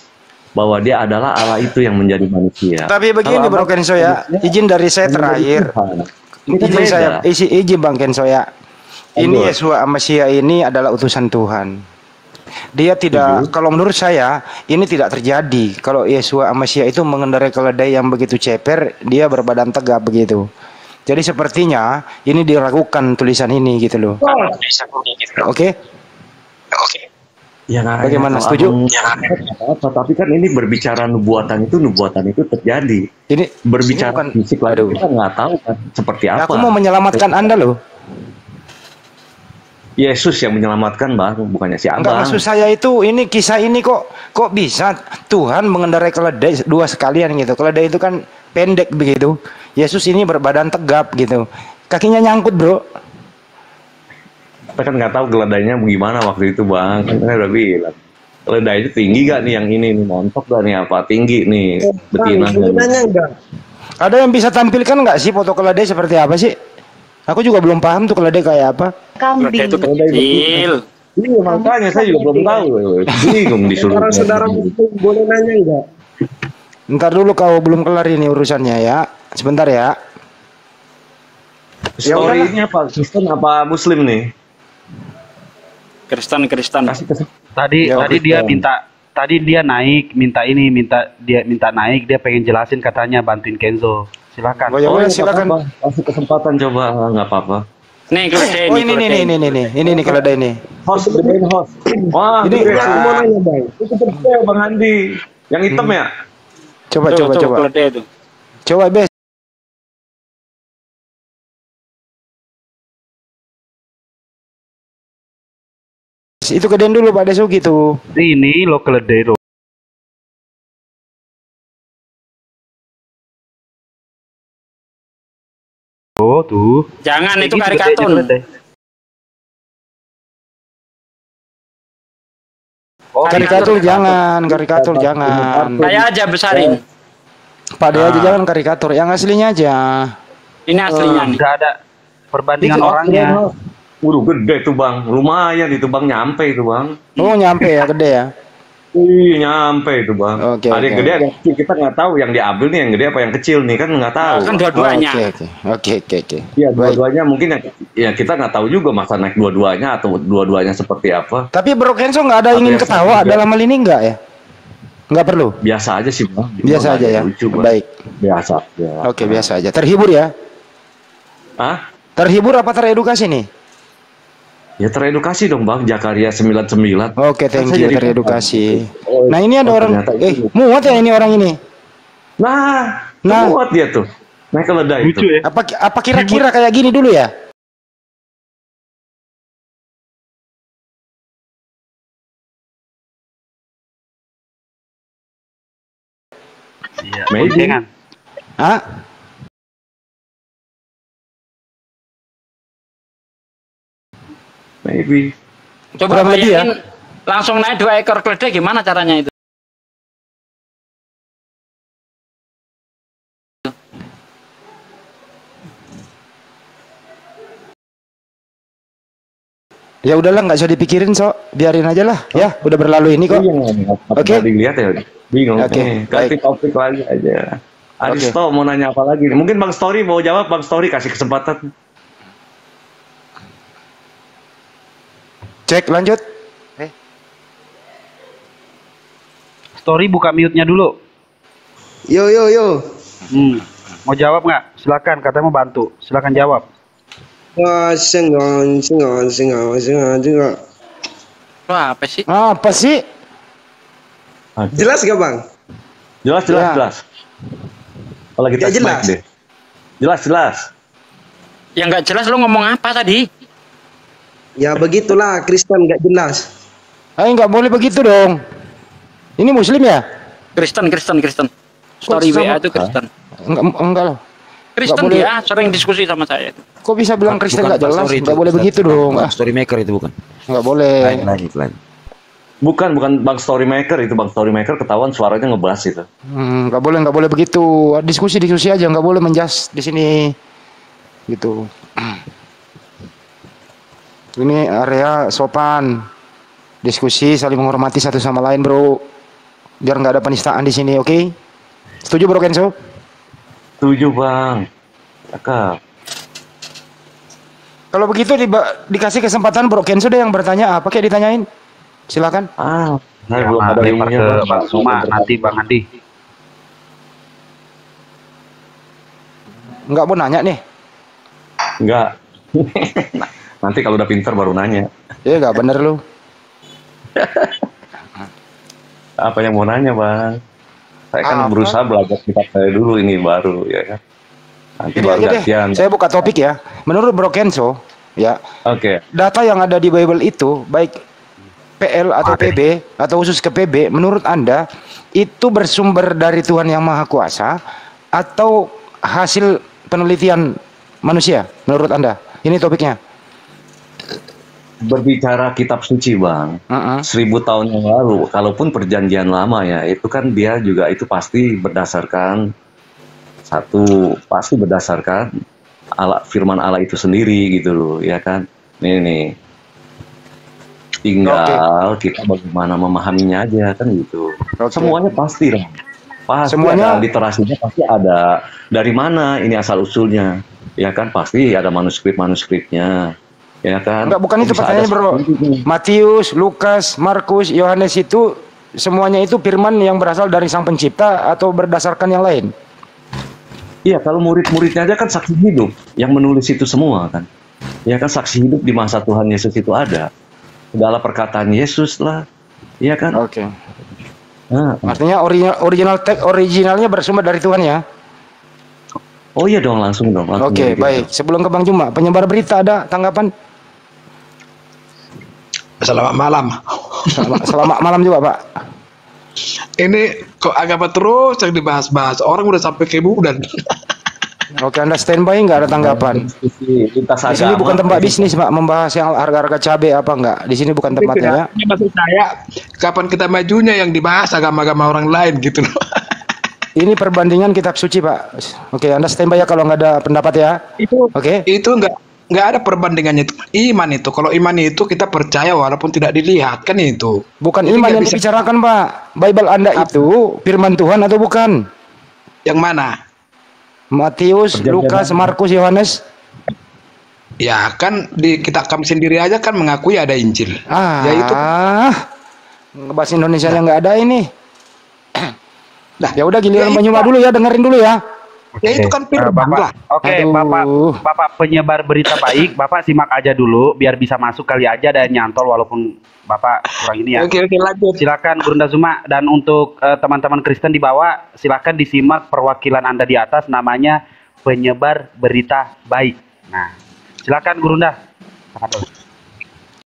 bahwa dia adalah Allah itu yang menjadi manusia. Tapi begini Bro Kenzo ya, izin dari saya terakhir. Izin Bang Kenzo ya. Ini Yeshua Masia ini adalah utusan Tuhan. Dia tidak, kalau menurut saya ini tidak terjadi kalau Yeshua Masia itu mengendarai keledai yang begitu ceper, dia berbadan tegap begitu. Jadi sepertinya ini diragukan tulisan ini gitu loh. Oke? Ya, bagaimana, setuju? Apa, tapi kan ini berbicara nubuatan itu terjadi. Ini berbicara fisik lah, kita nggak tahu kan seperti apa. Aku mau menyelamatkan Anda loh. Yesus yang menyelamatkan bang, bukannya si Enggak, abang. maksud saya itu ini kisah ini kok bisa Tuhan mengendarai keledai dua sekalian gitu. Keledai itu kan pendek begitu. Yesus ini berbadan tegap gitu. Kakinya nyangkut, Bro. Kita kan nggak tahu keledainya gimana waktu itu bang. Kan saya udah bilang. Keledai itu tinggi gak nih yang ini nih, montok gak nih apa tinggi nih betinanya? Enggak. Ada yang bisa tampilkan nggak sih foto keledai seperti apa sih? Aku juga belum paham tuh keledai kayak apa. Keledai itu kecil. Iya makanya saya juga belum tahu. Bingung disuruh. Saudara-saudara boleh nanya enggak? Ntar dulu kau belum kelar ini urusannya ya. Sebentar ya. Story-nya apa? Kristen apa Muslim nih? Kristen. Tadi dia naik, minta naik, dia pengen jelasin katanya bantuin Kenzo. Silakan. Oh ya boleh, silakan. Kasih kesempatan coba, nggak apa-apa. Nih keledai. Oh ini keledai ini. Host, gedein host. Wah, Ini gede. Aku mau nanya, Bang. Itu gede Bang Andi. Yang hitam ya? Coba. Keledai itu. Coba Bes. Itu gedein dulu Pak Desuki tuh. Ini lo keledai lo. Oh tuh. Jangan itu Ini karikatun. keledai. Oh, Karikatur jangan. Kayak aja besarin. Pak De aja jangan karikatur, yang aslinya aja. Ini aslinya nih. Udah ada perbandingan Itu orangnya. Waduh gede tuh bang, lumayan itu bang, nyampe itu bang. Oh nyampe ya, gede ya. Ih nyampe itu bang. Oke, Ada yang oke. gede, ada yang kecil. Kita nggak tahu yang diambil nih yang gede apa yang kecil nih kan nggak tahu. Kan dua-duanya. Oke. Iya Baik. dua-duanya mungkin ya kita nggak tahu juga masa naik dua-duanya atau dua-duanya seperti apa. Tapi Bro Kenzo nggak ada Atau ingin yang ketawa satu juga. dalam hal ini nggak ya? Nggak perlu. Biasa aja sih bang. Biasa Nggak aja ada ya. lucu, Bang. Baik. Biasa. Ya. Oke, biasa aja. Terhibur ya? Ah? Terhibur apa teredukasi nih? Ya teredukasi dong bang, Jakaria 99. Oke, thank Kan saya you jadi- teredukasi. Oh, Nah, ini ada oh, orang ternyata itu. muat ya ini orang ini. Nah, Nah. kuat dia tuh. Naik keledai itu. Lucu ya. Apa kira-kira kayak gini dulu ya? Iya. Maybe. Boncengan. Hah? Maybe. Coba Kurang lebih ya? bayangin langsung naik 2 ekor keledai gimana caranya itu? Ya udahlah, nggak usah dipikirin, biarin aja lah. Ya, udah berlalu ini kok. Oke. Dilihat ya. Bingung. Oke, Ganti baik. topik lagi aja. Aristo mau nanya apa lagi? Mungkin Bang Story mau jawab. Bang Story kasih kesempatan. Cek lanjut. Story buka mute-nya dulu. Yo. Mau jawab nggak? Silakan, katanya mau bantu. Silakan jawab. Wah, sengon. Wah, apa sih? Apa sih? Jelas gak, Bang? Jelas. Ya. Kalau kita Ya, jelas. smack deh. Jelas. Yang nggak jelas lu ngomong apa tadi? Ya begitulah, Kristen gak jelas. Nggak boleh begitu dong. Ini Muslim ya? Kristen. Story Kok WA sama- itu Kristen. Enggak lah. Kristen boleh. dia sering diskusi sama saya itu. Kok bisa bilang Kristen Bukan nggak jelas? story itu. Nggak boleh begitu dong. Story maker itu bukan. Nggak boleh. Lain. Bukan Bang Story Maker itu. Bang Story Maker ketahuan suaranya ngebas itu. Nggak boleh begitu. Diskusi aja, nggak boleh menjas di sini. Gitu. Ini area sopan. Diskusi saling menghormati satu sama lain, Bro. Biar nggak ada penistaan di sini, oke? Setuju, Bro Kenzo? Setuju Bang. Cakep. Kalau begitu dikasih kesempatan Bro Kenzo deh yang bertanya apa kayak ditanyain. Silakan. Saya Ya, belum ada lempar ilmunya ke Bang. Bang Suma, nanti Bang Andi. Nggak mau nanya nih. Enggak. Nanti kalau udah pinter baru nanya. Ya nggak bener lu. Apa yang mau nanya Bang? Saya kan Apa? berusaha belajar kitab saya dulu ini baru ya kan. Nanti Ini baru aja deh. gantian. Saya buka topik ya. Menurut Bro Kenzo, ya. Oke. Data yang ada di Bible itu, baik PL atau PB atau khusus ke PB, menurut Anda itu bersumber dari Tuhan yang Maha Kuasa atau hasil penelitian manusia menurut Anda? Ini topiknya. Berbicara kitab suci, Bang, 1000 tahun yang lalu, kalaupun perjanjian lama ya, itu kan dia juga itu pasti berdasarkan firman Allah itu sendiri gitu loh, ya kan? Nih. Tinggal kita bagaimana memahaminya aja kan gitu. Semuanya pasti lah. Pasti Semuanya ada literasinya, pasti ada dari mana ini asal usulnya. Ya kan, pasti ada manuskripnya. Ya kan? Enggak, bukan itu pertanyaannya, Bro. Matius, Lukas, Markus, Yohanes itu semuanya itu firman yang berasal dari Sang Pencipta atau berdasarkan yang lain? Iya, kalau murid-muridnya aja kan saksi hidup yang menulis itu semua kan. Ya kan, saksi hidup di masa Tuhan Yesus itu ada. Segala perkataan Yesus lah. Iya kan? Oke. Artinya originalnya bersumber dari Tuhan ya? Oh iya dong, langsung dong. Oke, baik. Sebelum ke Bang Juma, penyebar berita ada tanggapan? Selamat malam. Selamat malam juga, Pak. Ini kok agama terus yang dibahas-bahas. Orang udah sampai ke bulan. Oke, Anda standby nggak ada tanggapan? Di sini bukan tempat bisnis, Pak, membahas yang harga-harga cabai apa enggak. Di sini bukan tempatnya ya. Maksud saya, kapan kita majunya yang dibahas agama-agama orang lain gitu loh. Ini perbandingan kitab suci, Pak. Oke, Anda standby ya kalau nggak ada pendapat ya. Itu nggak ada perbandingannya itu. Iman itu, kalau iman itu kita percaya walaupun tidak dilihat kan itu. Bukan Jadi iman nggak yang bisa- dibicarakan, Pak. Bible Anda itu firman Tuhan atau bukan? Yang mana? Matius, Lukas, Markus, Yohanes. Ya kan di kitab kami sendiri aja kan mengakui ada Injil. Ya itu. Bahasa Indonesianya nggak ada ini. Ya udah giliran Bang Juma dulu ya, dengerin dulu ya. Ya itu kan firman lah. Oke, Bapak penyebar berita baik, Bapak simak aja dulu biar bisa masuk kali aja dan nyantol walaupun Bapak kurang ini ya. Oke, lanjut. Silakan Gurunda Zuma, dan untuk teman-teman Kristen di bawah silakan disimak perwakilan Anda di atas, namanya penyebar berita baik. Nah, silakan Gurunda.